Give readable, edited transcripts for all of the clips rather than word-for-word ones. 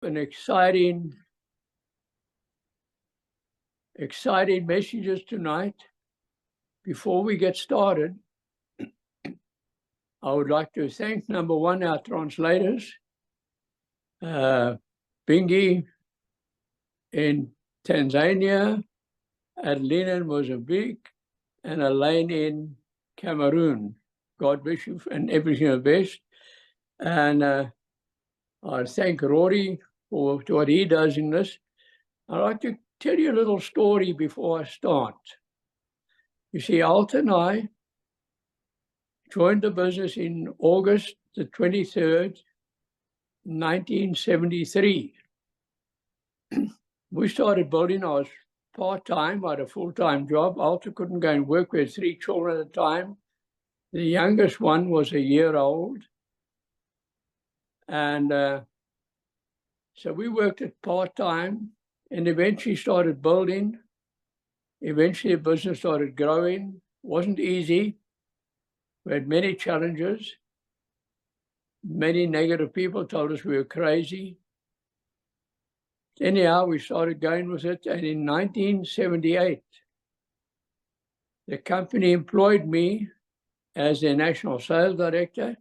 an exciting messages tonight. Before we get started, I would like to thank, number one, our translators, Bingi in Tanzania, Adelina in Mozambique, and Elaine in Cameroon. God bless you and everything the best. And I thank Rory for what he does in this. I'd like to tell you a little story before I start. You see, Alta and I joined the business in August the 23rd, 1973. We started building. I was part-time. I had a full-time job. Alta couldn't go and work. We had 3 children at the time. The youngest one was a year old. And so we worked at part-time and eventually started building. Eventually the business started growing. It wasn't easy. We had many challenges. Many negative people told us we were crazy. Anyhow, we started going with it. And in 1978, the company employed me as their national sales director.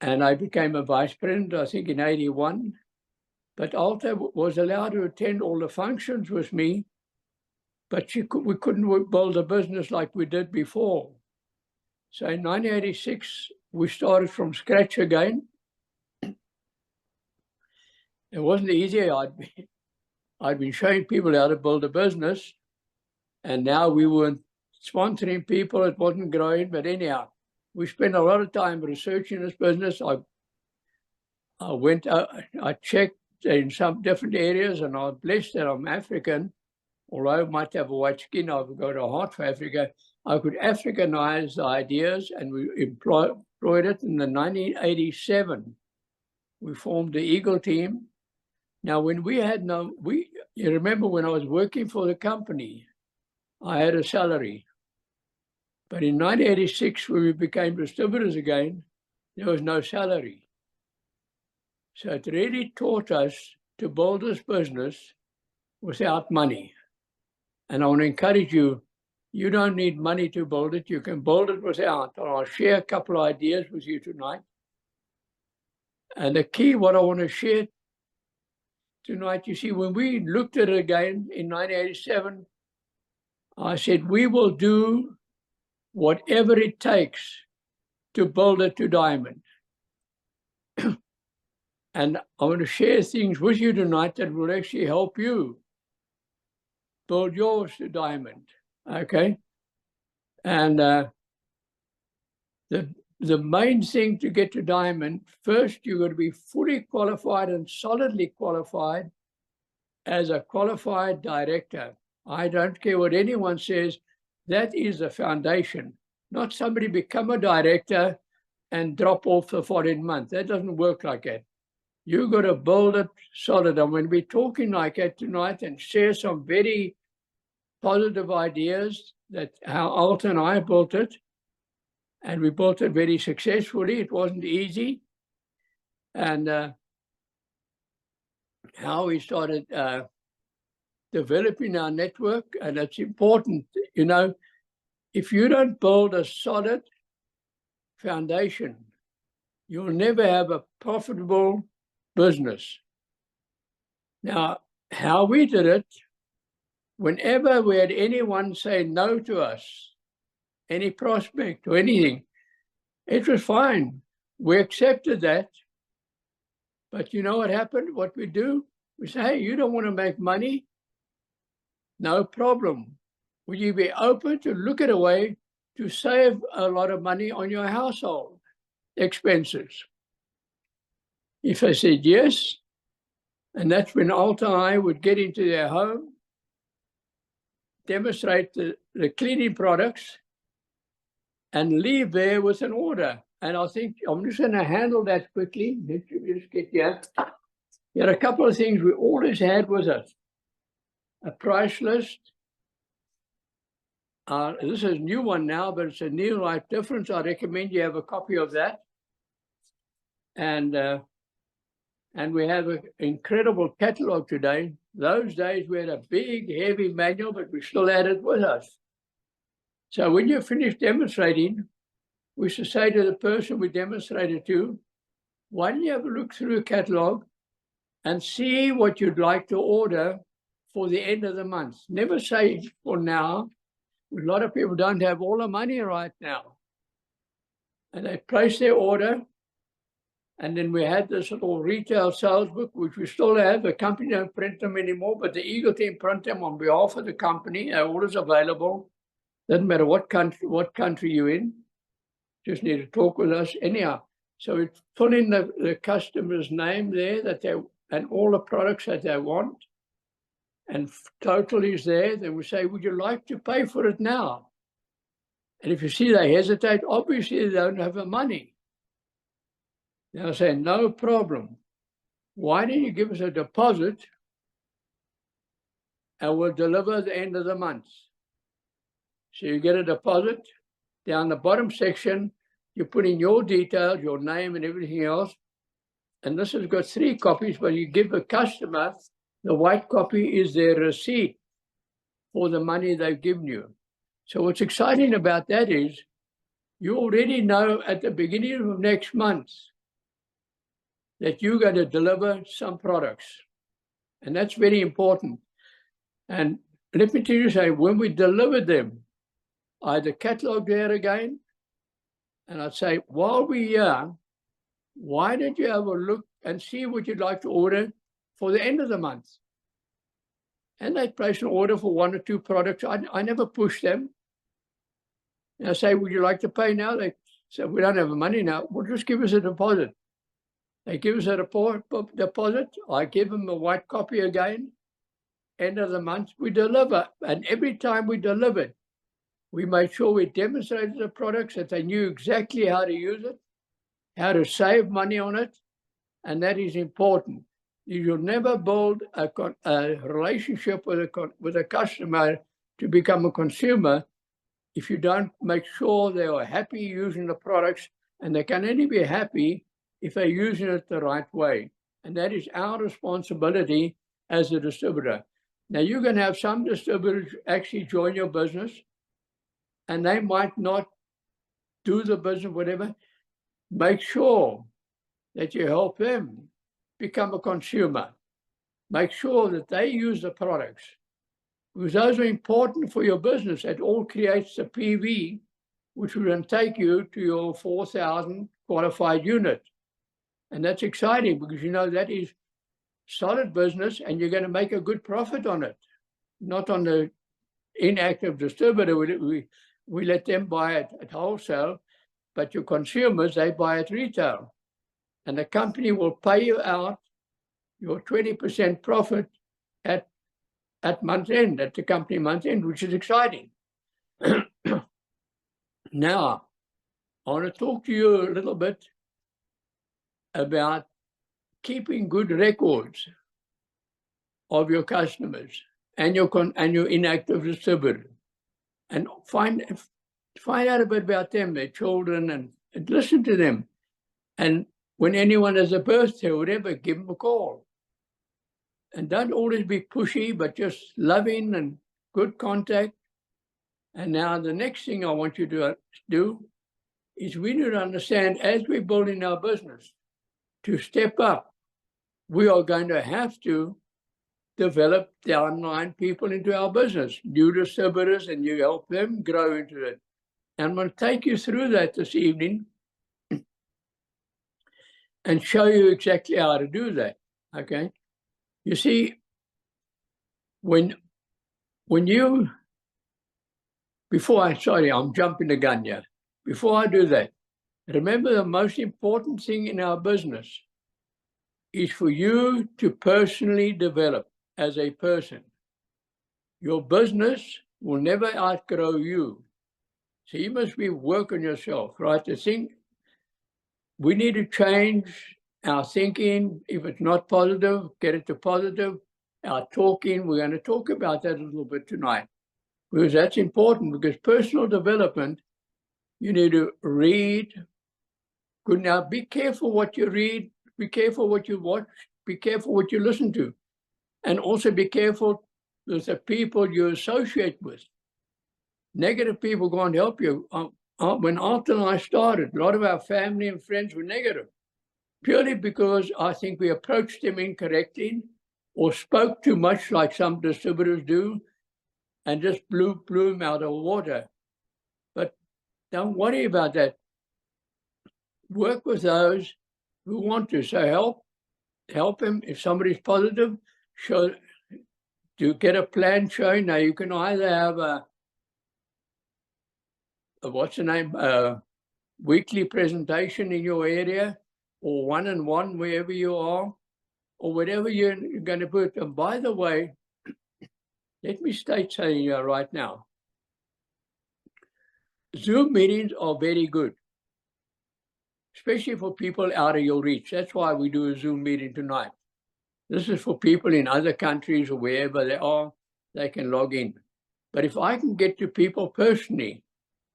And I became a vice president, I think, in 81. But Alta was allowed to attend all the functions with me, but we couldn't build a business like we did before. So in 1986, we started from scratch again. It wasn't easy. I'd been showing people how to build a business, and now we weren't sponsoring people. It wasn't growing, but anyhow, we spent a lot of time researching this business. I checked in some different areas, and I was blessed that I'm African. Although I might have a white skin, I've got a heart for Africa. I could Africanize the ideas, and we employed it. In the 1987, we formed the Eagle team. Now, when you remember when I was working for the company, I had a salary. But in 1986, when we became distributors again, there was no salary. So it really taught us to build this business without money. And I want to encourage you, you don't need money to build it. You can build it without. And I'll share a couple of ideas with you tonight. And the key, what I want to share tonight, you see, when we looked at it again in 1987, I said, we will do whatever it takes to build it to diamond. And I want to share things with you tonight that will actually help you build yours to diamond, okay? And the main thing to get to diamond, first you've got to be fully qualified and solidly qualified as a qualified director. I don't care what anyone says, that is the foundation. Not somebody become a director and drop off the following month. That doesn't work like that. You've got to build it solid. I'm going to be talking like that tonight and share some very positive ideas that how Alta and I built it. And we built it very successfully. It wasn't easy. And how we started developing our network. And it's important, you know, if you don't build a solid foundation, you'll never have a profitable business. Now, how we did it, whenever we had anyone say no to us, any prospect or anything, it was fine. We accepted that. But you know what happened? What we do? We say, hey, you don't want to make money? No problem. Will you be open to look at a way to save a lot of money on your household expenses? If I said yes, and that's when Alta and I would get into their home, demonstrate the cleaning products, and leave there with an order. And I think I'm just going to handle that quickly. Let me just get here. There are a couple of things we always had with us. A price list. This is a new one now, but it's a new life difference. I recommend you have a copy of that. And And we have an incredible catalog today. Those days we had a big, heavy manual, but we still had it with us. So when you finish demonstrating, we should say to the person we demonstrated to, why don't you have a look through the catalog and see what you'd like to order for the end of the month. Never say for now. A lot of people don't have all the money right now. And they place their order. And then we had this little retail sales book, which we still have. The company don't print them anymore, but the Eagle team print them on behalf of the company. They're always available. Doesn't matter what country you're in. Just need to talk with us anyhow. So we put in the customer's name there and all the products that they want. And total is there. Then we say, would you like to pay for it now? And if you see they hesitate, obviously they don't have the money. They'll say, no problem. Why don't you give us a deposit and we'll deliver at the end of the month? So you get a deposit. Down the bottom section, you put in your details, your name and everything else. And this has got 3 copies, but you give the customer, the white copy is their receipt for the money they've given you. So what's exciting about that is you already know at the beginning of next month that you're going to deliver some products. And that's very important. And let me tell you, when we delivered them, I had the catalog there again, and I'd say, while we're here, why don't you have a look and see what you'd like to order for the end of the month? And they'd place an order for 1 or 2 products. I never push them. And I say, would you like to pay now? They say, we don't have the money now. Well, just give us a deposit. They give us a deposit. I give them a white copy again. End of the month, we deliver. And every time we delivered, we made sure we demonstrated the products, that they knew exactly how to use it, how to save money on it, and that is important. You'll never build a relationship with a customer to become a consumer if you don't make sure they are happy using the products, and they can only be happy if they're using it the right way. And that is our responsibility as a distributor. Now, you're going to have some distributors actually join your business, and they might not do the business, whatever. Make sure that you help them become a consumer. Make sure that they use the products, because those are important for your business. It all creates the PV, which will then take you to your 4,000 qualified unit. And that's exciting, because you know that is solid business and you're going to make a good profit on it, not on the inactive distributor. We let them buy it at wholesale, but your consumers, they buy at retail. And the company will pay you out your 20% profit at month end, at the company month end, which is exciting. Now, I want to talk to you a little bit about keeping good records of your customers and your inactive distributor, and find out a bit about them, their children, and listen to them. And when anyone has a birthday or whatever, give them a call. And don't always be pushy, but just loving and good contact. And now the next thing I want you to do is we need to understand, as we're building our business, to step up, we are going to have to develop downline people into our business, new distributors, and you help them grow into it. And I'm going to take you through that this evening and show you exactly how to do that, okay? You see, I'm jumping the gun here. Before I do that, remember the most important thing in our business is for you to personally develop as a person. Your business will never outgrow you. So you must work on yourself, right? To think, we need to change our thinking. If it's not positive, get it to positive. Our talking, we're going to talk about that a little bit tonight, because that's important, because personal development, you need to read. Good. Now, be careful what you read, be careful what you watch, be careful what you listen to, and also be careful with the people you associate with. Negative people can't help you. When Alton and I started, a lot of our family and friends were negative, purely because I think we approached them incorrectly or spoke too much like some distributors do and just blew them out of water. But don't worry about that. Work with those who want to. So help them. If somebody's positive, get a plan showing. Now you can either have a weekly presentation in your area, or one-on-one wherever you are, or whatever you're going to put. And by the way, let me state something here right now. Zoom meetings are very good, especially for people out of your reach. That's why we do a Zoom meeting tonight. This is for people in other countries or wherever they are, they can log in. But if I can get to people personally,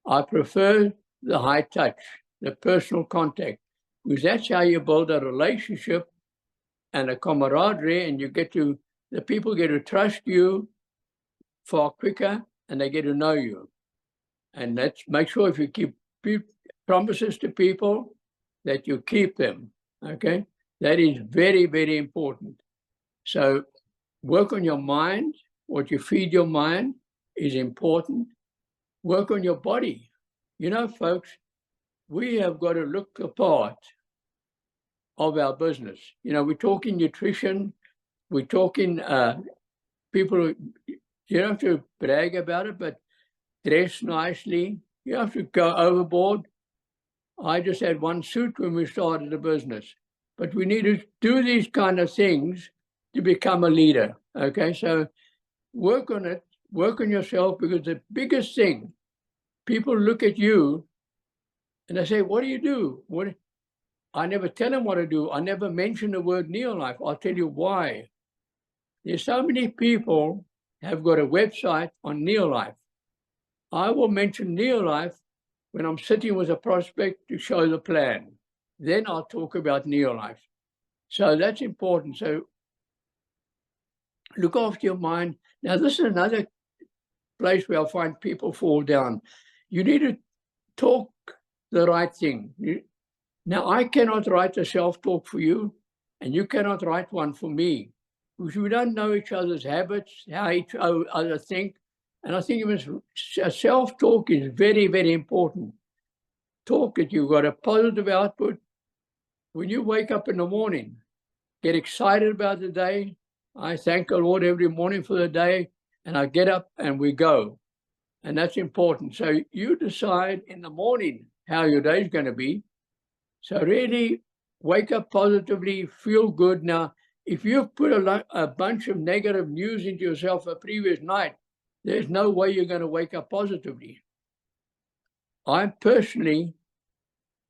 I prefer the high touch, the personal contact, because that's how you build a relationship and a camaraderie, and the people get to trust you far quicker, and they get to know you. And let's make sure if you keep promises to people, that you keep them, okay? That is very, very important. So work on your mind. What you feed your mind is important. Work on your body. You know, folks, we have got to look the part of our business. You know, we're talking nutrition. We're talking people, you don't have to brag about it, but dress nicely. You don't have to go overboard. I just had one suit when we started the business. But we need to do these kind of things to become a leader, okay? So work on it, work on yourself, because the biggest thing, people look at you and they say, what do you do? I never tell them what to do. I never mention the word Neolife. I'll tell you why. There's so many people have got a website on Neolife. I will mention Neolife when I'm sitting with a prospect to show the plan. Then I'll talk about Neolife. So that's important. So look after your mind. Now, this is another place where I find people fall down. You need to talk the right thing. Now, I cannot write a self-talk for you, and you cannot write one for me, because we don't know each other's habits, how each other think. And I think self-talk is very, very important. Talk that you've got a positive output. When you wake up in the morning, get excited about the day. I thank the Lord every morning for the day, and I get up and we go. And that's important. So you decide in the morning how your day is going to be. So really wake up positively, feel good. Now, if you've put a bunch of negative news into yourself a previous night, there's no way you're going to wake up positively. I personally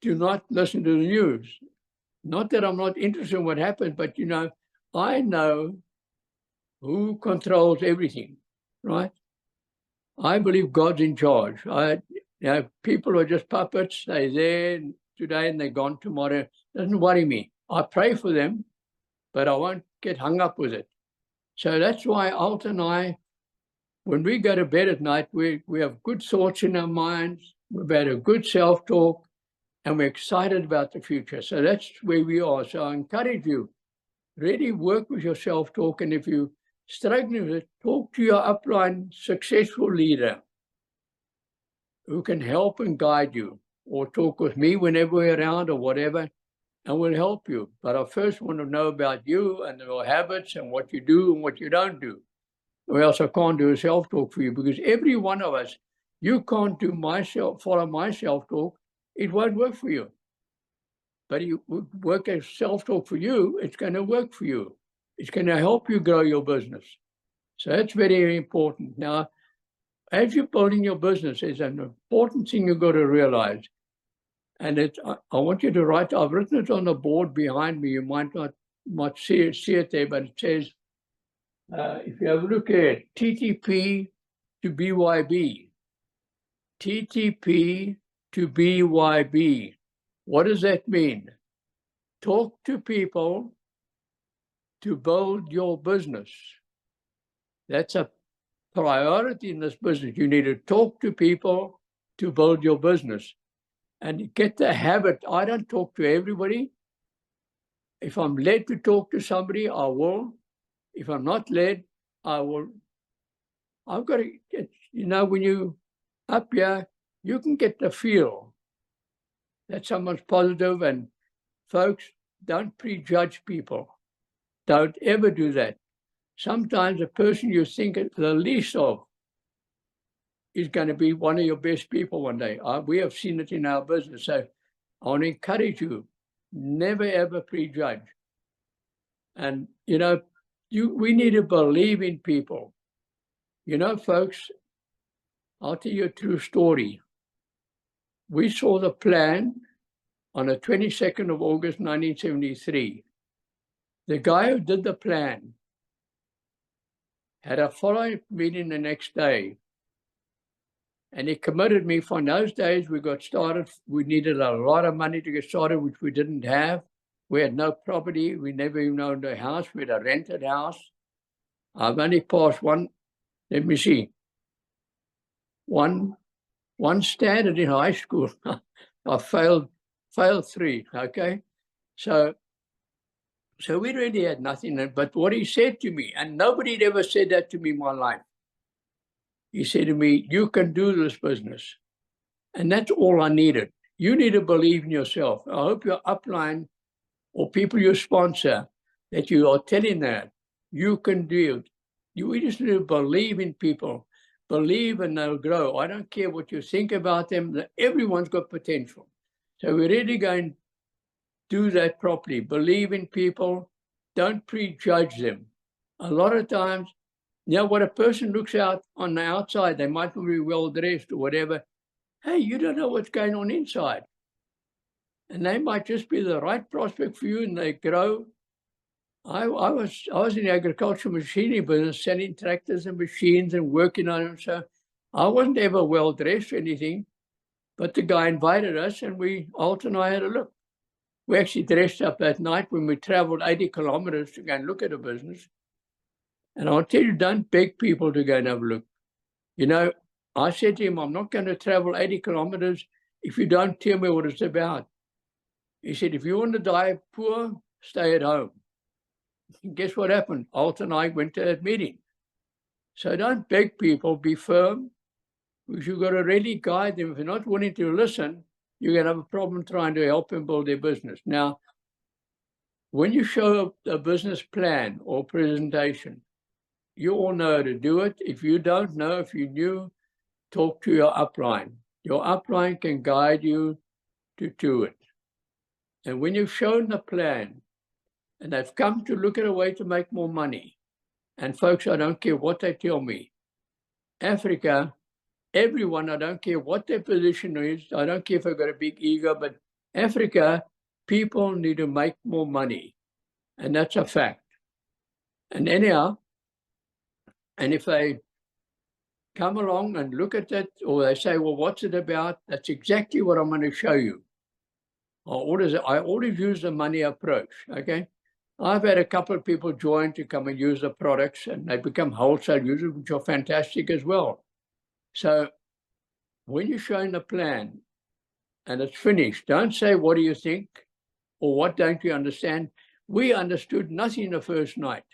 do not listen to the news. Not that I'm not interested in what happens, but, you know, I know who controls everything, right? I believe God's in charge. People are just puppets. They're there today and they're gone tomorrow. Doesn't worry me. I pray for them, but I won't get hung up with it. So that's why Alton and I, when we go to bed at night, we have good thoughts in our minds. We've had a good self-talk, and we're excited about the future. So that's where we are. So I encourage you, really work with your self-talk. And if you're struggling with it, talk to your upline successful leader who can help and guide you, or talk with me whenever we're around or whatever, and we'll help you. But I first want to know about you and your habits and what you do and what you don't do. Or else I can't do a self-talk for you, because every one of us, you can't do follow my self-talk. It won't work for you. But you work as self-talk for you, it's going to work for you. It's going to help you grow your business. So that's very, very important. Now, as you're building your business, there's an important thing you've got to realize. And I want you to write, I've written it on the board behind me. You might not see it there, but it says, if you have a look at TTP to BYB. TTP to BYB. What does that mean? talk to people to build your business. That's a priority in this business. You need to talk to people to build your business and get the habit. I don't talk to everybody. If I'm led to talk to somebody, I will. If I'm not led, I will. I've got to get, when you up here, you can get the feel that someone's positive. And folks, don't prejudge people. Don't ever do that. Sometimes a person you think the least of is going to be one of your best people one day. We have seen it in our business. So I want to encourage you, never ever prejudge. And, we need to believe in people. Folks, I'll tell you a true story. We saw the plan on the 22nd of August, 1973. The guy who did the plan had a follow-up meeting the next day. And he committed me. For those days, we got started. We needed a lot of money to get started, which we didn't have. We had no property. We never even owned a house. We had a rented house. I've only passed one standard in high school. I failed 3, okay? So we really had nothing. But what he said to me, and nobody had ever said that to me in my life, he said to me, you can do this business. And that's all I needed. You need to believe in yourself. I hope your upline or people you sponsor, that you are telling that you can do it. We just need to believe in people. Believe and they'll grow. I don't care what you think about them. Everyone's got potential. So we're really going to do that properly. Believe in people. Don't prejudge them. A lot of times, what a person looks out on the outside, they might not be well dressed or whatever. Hey, you don't know what's going on inside. And they might just be the right prospect for you and they grow. I was in the agricultural machinery business, selling tractors and machines and working on them. So I wasn't ever well dressed or anything, but the guy invited us and Alton and I had a look. We actually dressed up that night when we traveled 80 kilometers to go and look at a business. And I'll tell you, don't beg people to go and have a look. I said to him, I'm not going to travel 80 kilometers if you don't tell me what it's about. He said, if you want to die poor, stay at home. And guess what happened? Alton and I went to that meeting. So don't beg people, be firm, because you've got to really guide them. If you're not willing to listen, you're going to have a problem trying to help them build their business. Now, when you show a business plan or presentation, you all know how to do it. If you don't know, if you're new, talk to your upline. Your upline can guide you to do it. And when you've shown the plan, and they've come to look at a way to make more money, and folks, I don't care what they tell me, Africa, everyone, I don't care what their position is, I don't care if I've got a big ego, but Africa, people need to make more money. And that's a fact. And anyhow, and if they come along and look at it, or they say, well, what's it about? That's exactly what I'm going to show you. I always use the money approach, okay? I've had a couple of people join to come and use the products, and they become wholesale users, which are fantastic as well. So when you're showing the plan and it's finished, don't say, what do you think? Or what don't you understand? We understood nothing the first night,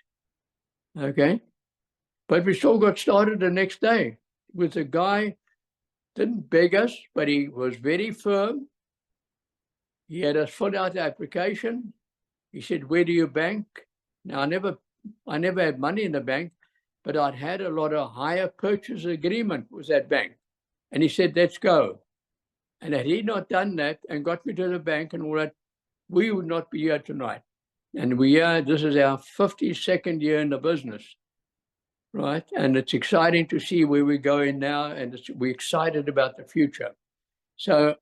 okay? But we still got started the next day with a guy, didn't beg us, but he was very firm. He had us fill out the application. He said, where do you bank? Now, I never had money in the bank, but I'd had a lot of hire purchase agreement with that bank. And he said, let's go. And had he not done that and got me to the bank and all that, we would not be here tonight. And this is our 52nd year in the business, right? And it's exciting to see where we're going now, and we're excited about the future. So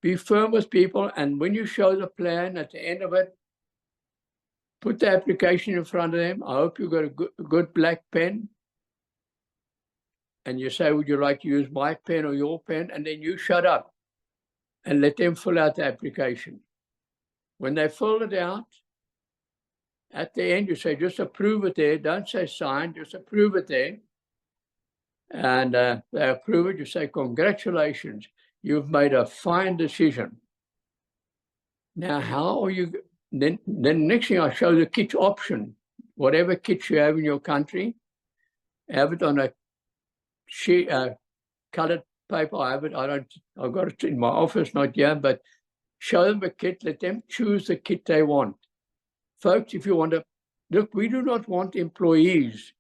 be firm with people, and when you show the plan at the end of it, put the application in front of them. I hope you've got a good black pen. And you say, would you like to use my pen or your pen? And then you shut up and let them fill out the application. When they fill it out, at the end, you say, just approve it there. Don't say sign, just approve it there. And they approve it. You say, congratulations, you've made a fine decision. Now, how are you? Then the next thing I show the kit option. Whatever kit you have in your country, have it on a sheet, colored paper. I have it. I've got it in my office, not here, but show them a kit. Let them choose the kit they want. Folks, if you want to, look, we do not want employees.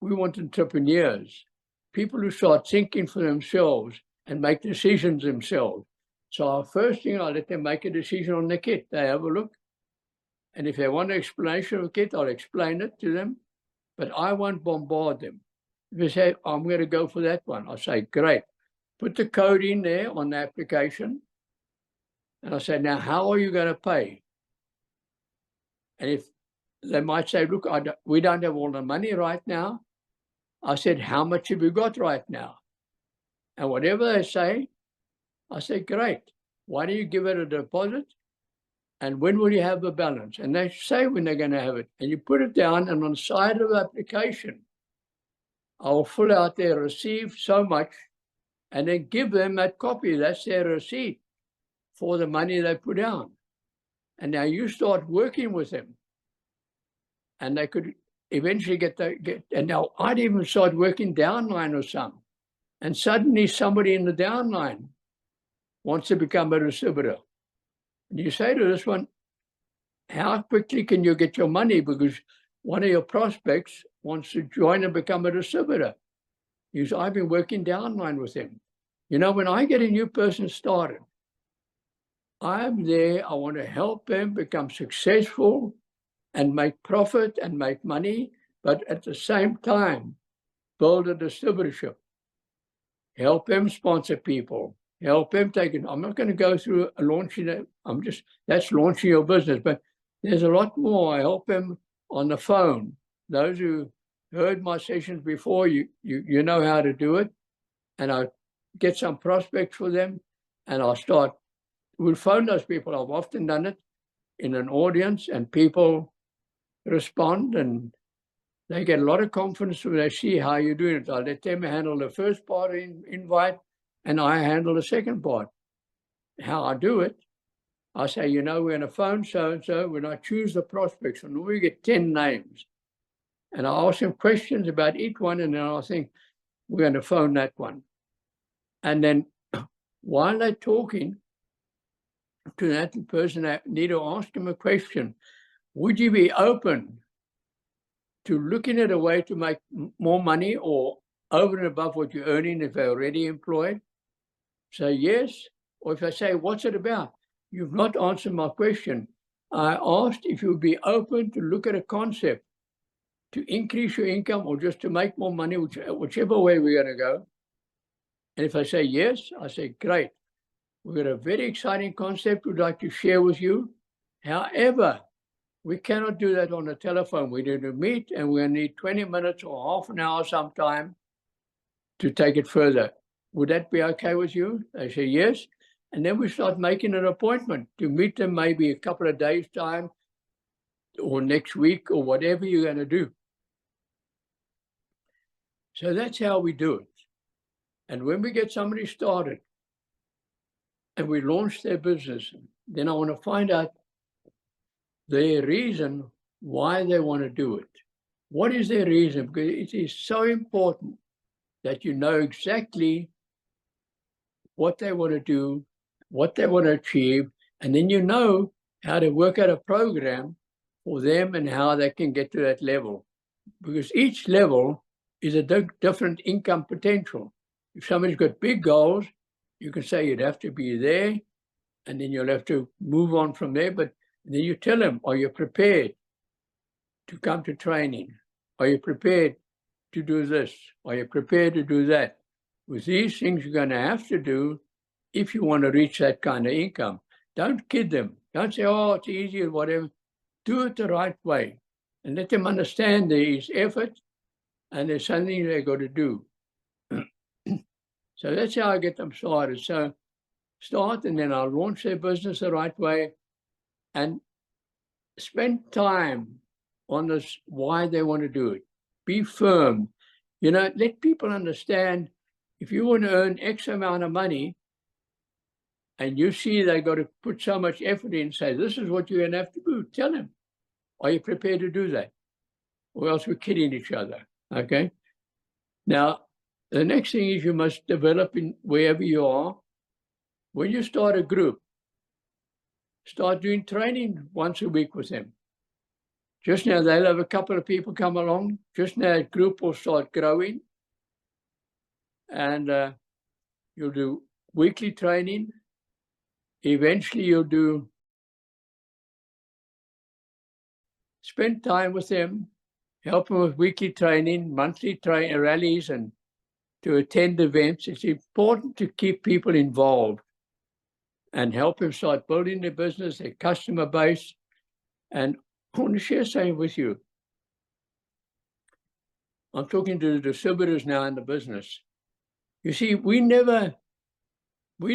We want entrepreneurs, people who start thinking for themselves and make decisions themselves. So our first thing, I let them make a decision on the kit. They have a look. And if they want an explanation of the kit, I'll explain it to them. But I won't bombard them. If they say, I'm going to go for that one, I'll say, great. Put the code in there on the application. And I say, now, how are you going to pay? And if they might say, look, we don't have all the money right now. I said, how much have you got right now? And whatever they say, I say, great. Why don't you give it a deposit? And when will you have the balance? And they say when they're going to have it. And you put it down, and on the side of the application, I will fill out their receipt so much, and then give them that copy. That's their receipt for the money they put down. And now you start working with them. And they could eventually and now I'd even start working downline or some. And suddenly somebody in the downline wants to become a distributor. And you say to this one, how quickly can you get your money? Because one of your prospects wants to join and become a distributor. He says, I've been working downline with him. You know, when I get a new person started, I'm there, I want to help them become successful and make profit and make money, but at the same time, build a distributorship. Help them sponsor people. Help them take it. I'm not going to go through launching it. That's launching your business, but there's a lot more. I help them on the phone. Those who heard my sessions before, you know how to do it. And I get some prospects for them, and we'll phone those people. I've often done it in an audience, and people respond, and they get a lot of confidence when they see how you're doing it. I let them handle the first part invite, and I handle the second part. How I do it, I say, you know, we're going to phone so-and-so. When I choose the prospects, and we get 10 names, and I ask them questions about each one, and then I think, we're going to phone that one. And then while they're talking to that person, I need to ask them a question. Would you be open to looking at a way to make more money or over and above what you're earning if they're already employed? Say yes. Or if I say, what's it about? You've not answered my question. I asked if you would be open to look at a concept to increase your income or just to make more money, whichever way we're going to go. And if I say yes, I say, great. We've got a very exciting concept we'd like to share with you. However, we cannot do that on the telephone. We need to meet, and we're going to need 20 minutes or half an hour sometime to take it further. Would that be okay with you? They say yes. And then we start making an appointment to meet them maybe a couple of days' time or next week or whatever you're going to do. So that's how we do it. And when we get somebody started and we launch their business, then I want to find out their reason why they want to do it. What is their reason? Because it is so important that you know exactly what they want to do, what they want to achieve, and then you know how to work out a program for them and how they can get to that level. Because each level is a different income potential. If somebody's got big goals, you can say you'd have to be there, and then you'll have to move on from there. But then you tell them, are you prepared to come to training? Are you prepared to do this? Are you prepared to do that? With these things you're going to have to do if you want to reach that kind of income. Don't kid them. Don't say, oh, it's easy or whatever. Do it the right way and let them understand there is effort and there's something they've got to do. So that's how I get them started. So start, and then I'll launch their business the right way. and spend time on this, why they want to do it. Be firm. You know, let people understand, if you want to earn X amount of money and you see they got to put so much effort in, say, this is what you're going to have to do. Tell them, are you prepared to do that? Or else we're kidding each other, okay? Now, the next thing is you must develop in wherever you are. When you start a group, start doing training once a week with them. Just now, they'll have a couple of people come along. Just now, a group will start growing. And you'll do weekly training. Eventually, you'll spend time with them, help them with weekly training, monthly rallies, and to attend events. It's important to keep people involved and help them start building their business, their customer base. And I want to share something with you. I'm talking to the distributors now in the business. You see, we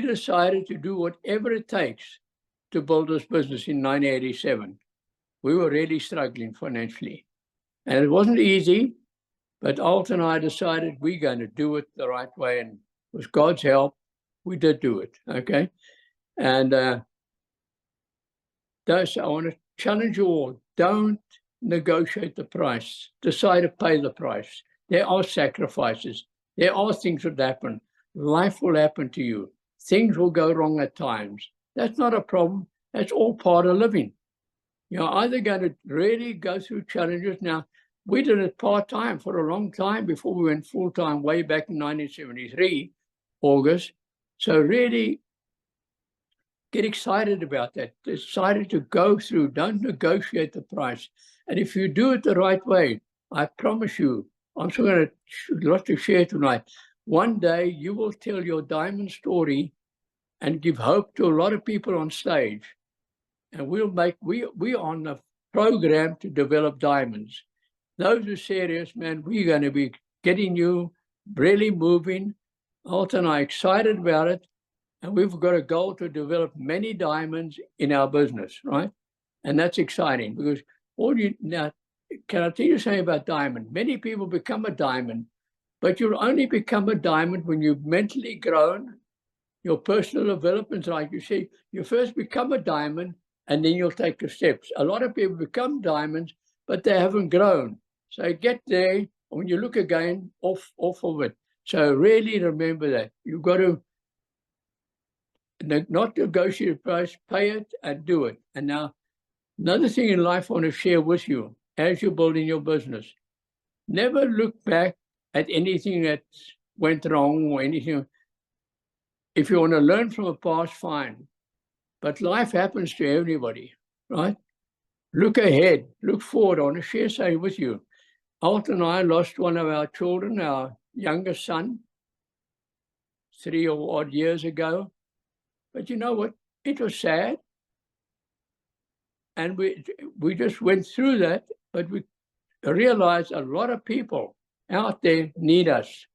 decided to do whatever it takes to build this business in 1987. We were really struggling financially. And it wasn't easy, but Alt and I decided we're going to do it the right way. And with God's help, we did do it, okay? And I want to challenge you all, don't negotiate the price. Decide to pay the price. There are sacrifices. There are things that happen. Life will happen to you. Things will go wrong at times. That's not a problem. That's all part of living. You're either going to really go through challenges. Now, we did it part-time for a long time before we went full-time way back in 1973, August. So really get excited about that. Decided to go through. Don't negotiate the price. And if you do it the right way, I promise you, I'm still going to lot to share tonight. One day you will tell your diamond story and give hope to a lot of people on stage. And we're on the program to develop diamonds. Those who are serious, man, we're going to be getting you really moving. Alt and I are excited about it. And we've got a goal to develop many diamonds in our business, right? And that's exciting because now, can I tell you something about diamond? Many people become a diamond, but you'll only become a diamond when you've mentally grown, your personal development, like you see, you first become a diamond and then you'll take the steps. A lot of people become diamonds, but they haven't grown. So get there, and when you look again, off of it. So really remember that. You've got to not negotiate a price, pay it and do it. And now, another thing in life I want to share with you as you're building your business. Never look back at anything that went wrong or anything. If you want to learn from the past, fine. But life happens to everybody, right? Look ahead, look forward. I want to share something with you. Alt and I lost one of our children, our youngest son, 3 or odd years ago. But you know what? It was sad. And we just went through that, but we realized a lot of people out there need us.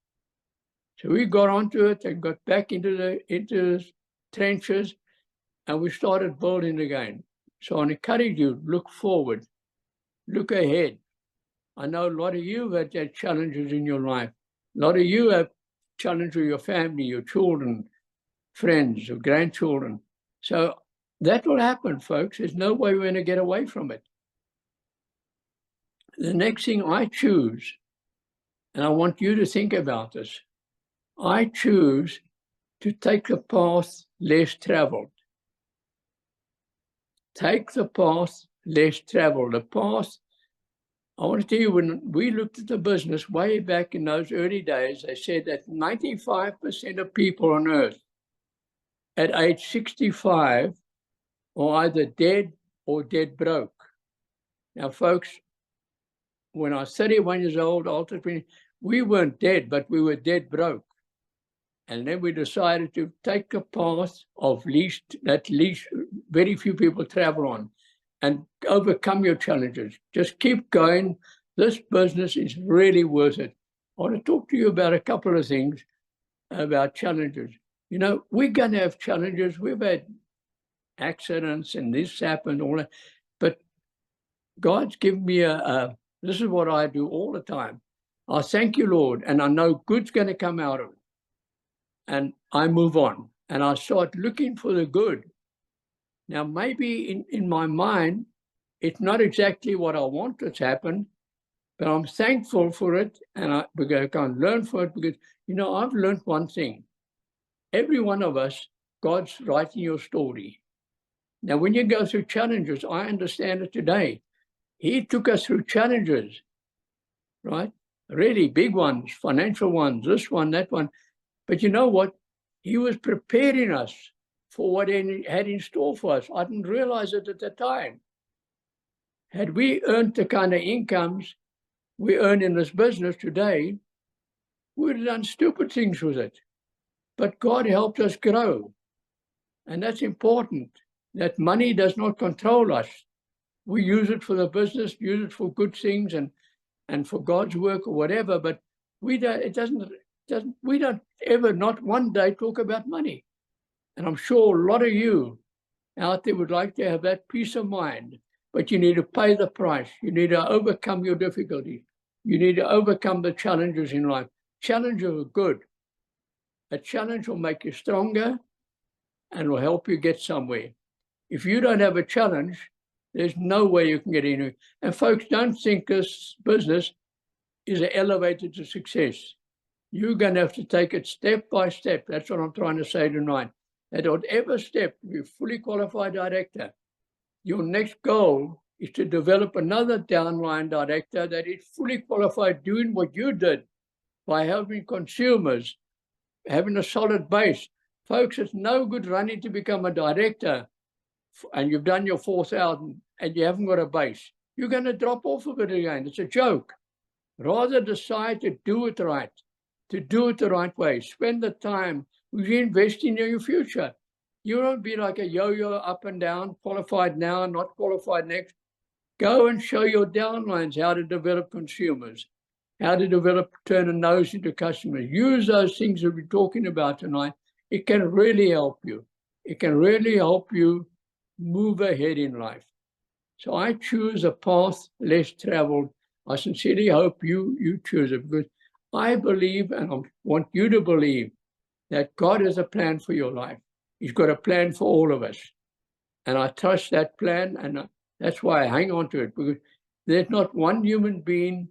So we got onto it and got back into the trenches, and we started building again. So I encourage you, look forward, look ahead. I know a lot of you have had challenges in your life. A lot of you have challenges with your family, your children, friends, or grandchildren. So that will happen, folks. There's no way we're going to get away from it. The next thing I choose, and I want you to think about this, I choose to take the path less traveled. Take the path less traveled. The path, I want to tell you, when we looked at the business way back in those early days, they said that 95% of people on earth at age 65 are either dead or dead broke. Now, folks, when I was 31 years old, we weren't dead, but we were dead broke. And then we decided to take a path of that least very few people travel on and overcome your challenges. Just keep going. This business is really worth it. I want to talk to you about a couple of things about challenges. You know, we're going to have challenges. We've had accidents and this happened, all that. But God's given me this is what I do all the time. I thank you, Lord, and I know good's going to come out of it. And I move on, and I start looking for the good. Now, maybe in my mind, it's not exactly what I want that's happened, but I'm thankful for it, and because I can learn from it, because, I've learned one thing. Every one of us, God's writing your story. Now, when you go through challenges, I understand it today. He took us through challenges, right? Really big ones, financial ones, this one, that one. But you know what? He was preparing us for what he had in store for us. I didn't realize it at the time. Had we earned the kind of incomes we earn in this business today, we would have done stupid things with it. But God helped us grow. And that's important, that money does not control us. We use it for the business, use it for good things and for God's work or whatever, but we don't ever, not one day, talk about money. And I'm sure a lot of you out there would like to have that peace of mind, but you need to pay the price. You need to overcome your difficulties. You need to overcome the challenges in life. Challenges are good. A challenge will make you stronger and will help you get somewhere. If you don't have a challenge, there's no way you can get anywhere. And folks, don't think this business is an elevator to success. You're going to have to take it step by step. That's what I'm trying to say tonight. At whatever step, you're a fully qualified director. Your next goal is to develop another downline director that is fully qualified doing what you did by helping consumers, having a solid base. Folks, it's no good running to become a director and you've done your 4,000 and you haven't got a base. You're going to drop off of it again. It's a joke. Rather decide to do it right, to do it the right way. Spend the time. You invest in your future. You won't be like a yo-yo up and down, qualified now, not qualified next. Go and show your downlines how to develop consumers, how to develop, turn a nose into customers. Use those things that we're talking about tonight. It can really help you. It can really help you move ahead in life. So I choose a path less traveled. I sincerely hope you choose it, because I believe, and I want you to believe, that God has a plan for your life. He's got a plan for all of us. And I trust that plan, and that's why I hang on to it, because there's not one human being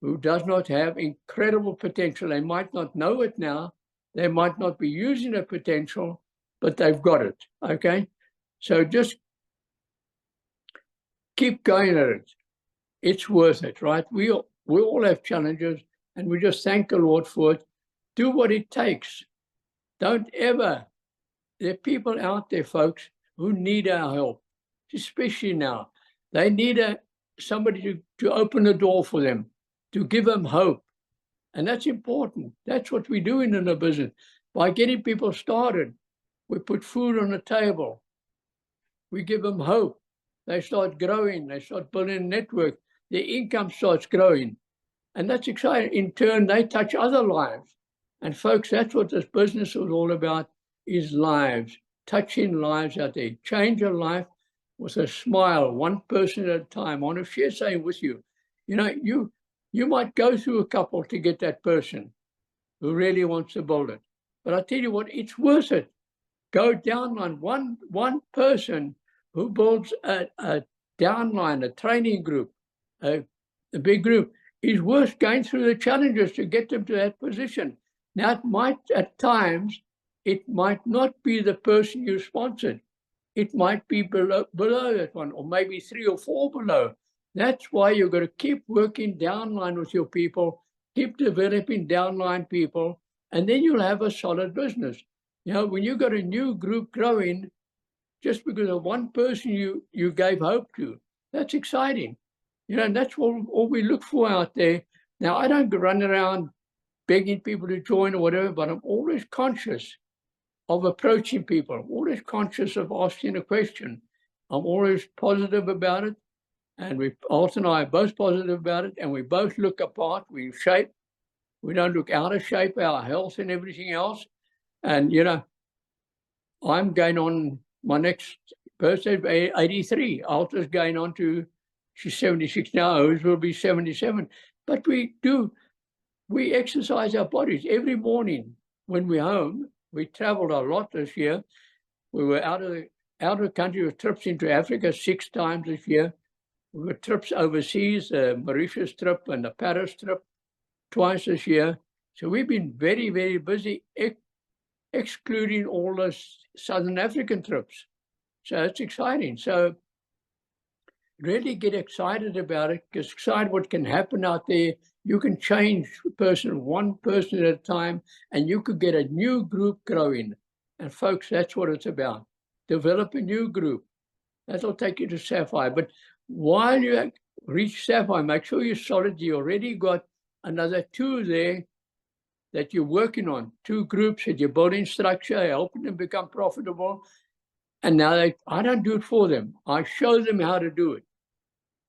who does not have incredible potential. They might not know it now. They might not be using the potential, but they've got it, okay? So just keep going at it. It's worth it, right? We all have challenges, and we just thank the Lord for it. Do what it takes. Don't ever. There are people out there, folks, who need our help, especially now. They need somebody to open the door for them, to give them hope. And that's important. That's what we're doing in the business. By getting people started, we put food on the table. We give them hope. They start growing. They start building a network. Their income starts growing. And that's exciting. In turn, they touch other lives. And folks, that's what this business is all about, is lives, touching lives out there. Change your life with a smile, one person at a time. I want to share something with you. You might go through a couple to get that person who really wants to build it. But I tell you what, it's worth it. Go downline. One person who builds a downline, a training group, a big group, is worth going through the challenges to get them to that position. Now, it might, at times, it might not be the person you sponsored. It might be below that one, or maybe 3 or 4 below. That's why you've got to keep working downline with your people, keep developing downline people, and then you'll have a solid business. When you've got a new group growing, just because of one person you gave hope to, that's exciting. And that's all we look for out there. Now, I don't run around begging people to join or whatever, but I'm always conscious of approaching people. I'm always conscious of asking a question. I'm always positive about it. And Alton and I are both positive about it, and we both look apart. We're in shape. We don't look out of shape, our health and everything else. And, I'm going on my next birthday, 83. Alta's going on to, she's 76 now, hers will be 77. But we exercise our bodies every morning when we're home. We traveled a lot this year. We were out of the country with trips into Africa 6 times this year. We were trips overseas, the Mauritius trip and the Paris trip twice this year. So we've been very, very busy, excluding all the Southern African trips. So it's exciting. So really get excited about it. Get excited what can happen out there. You can change one person at a time, and you could get a new group growing. And folks, that's what it's about. Develop a new group. That'll take you to Sapphire. But while you reach Sapphire, make sure you're solid. You already got another 2 there that you're working on, 2 groups that you're building structure, helping them become profitable. And now I don't do it for them. I show them how to do it.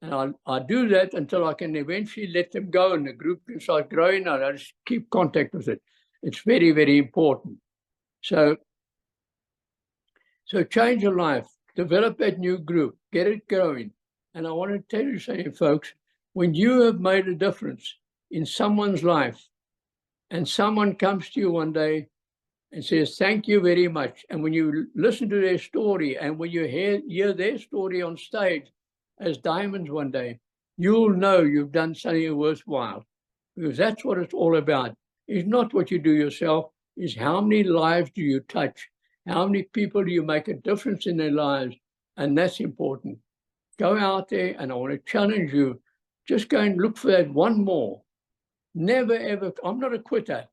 And I do that until I can eventually let them go and the group can start growing, and I just keep contact with it. It's very, very important. So change your life, develop that new group, get it growing. And I want to tell you something, folks, when you have made a difference in someone's life and someone comes to you one day and says, thank you very much. And when you listen to their story and when you hear their story on stage as diamonds one day, you'll know you've done something worthwhile, because that's what it's all about. It's not what you do yourself, it's how many lives do you touch? How many people do you make a difference in their lives? And that's important. Go out there, and I want to challenge you, just go and look for that one more. Never, ever, I'm not a quitter,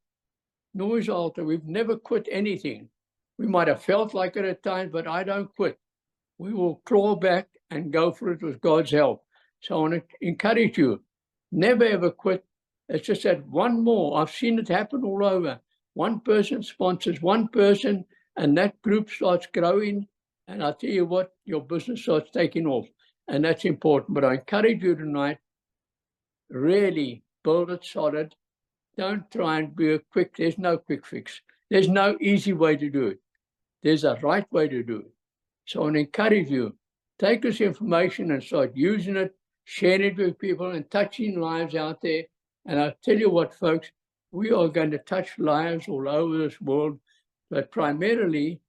nor is Alta. We've never quit anything. We might have felt like it at times, but I don't quit. We will claw back and go for it with God's help. So I want to encourage you, never, ever quit. It's just that one more. I've seen it happen all over. One person sponsors one person, and that group starts growing. And I tell you what, your business starts taking off. And that's important. But I encourage you tonight, really build it solid. Don't try and be there's no quick fix. There's no easy way to do it. There's a right way to do it. So I want to encourage you, take this information and start using it, sharing it with people and touching lives out there. And I'll tell you what, folks, we are going to touch lives all over this world, but primarily,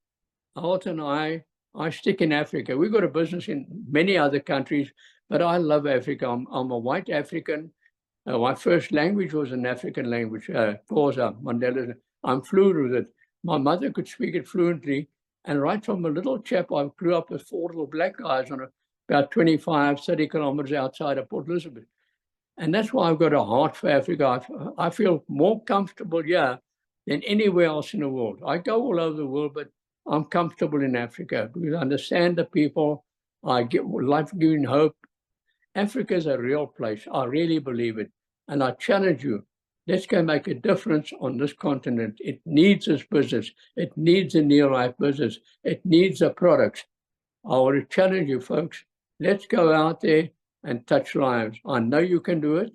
Alta and I stick in Africa. We've got a business in many other countries, but I love Africa. I'm a white African. My first language was an African language, Xhosa, Mandela. I'm fluent with it. My mother could speak it fluently. And right from a little chap, I grew up with 4 little black guys on about 25, 30 kilometers outside of Port Elizabeth. And that's why I've got a heart for Africa. I feel more comfortable here than anywhere else in the world. I go all over the world, but I'm comfortable in Africa because I understand the people. I get life-giving hope. Africa is a real place. I really believe it. And I challenge you, let's go make a difference on this continent. It needs this business. It needs a near-life business. It needs the products. I want to challenge you, folks. Let's go out there and touch lives. I know you can do it.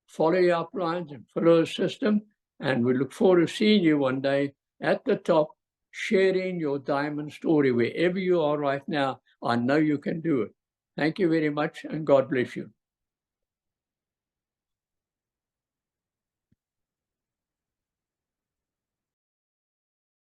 Follow your uplines and follow the system. And we look forward to seeing you one day at the top, sharing your diamond story wherever you are right now. I know you can do it. Thank you very much, and God bless you.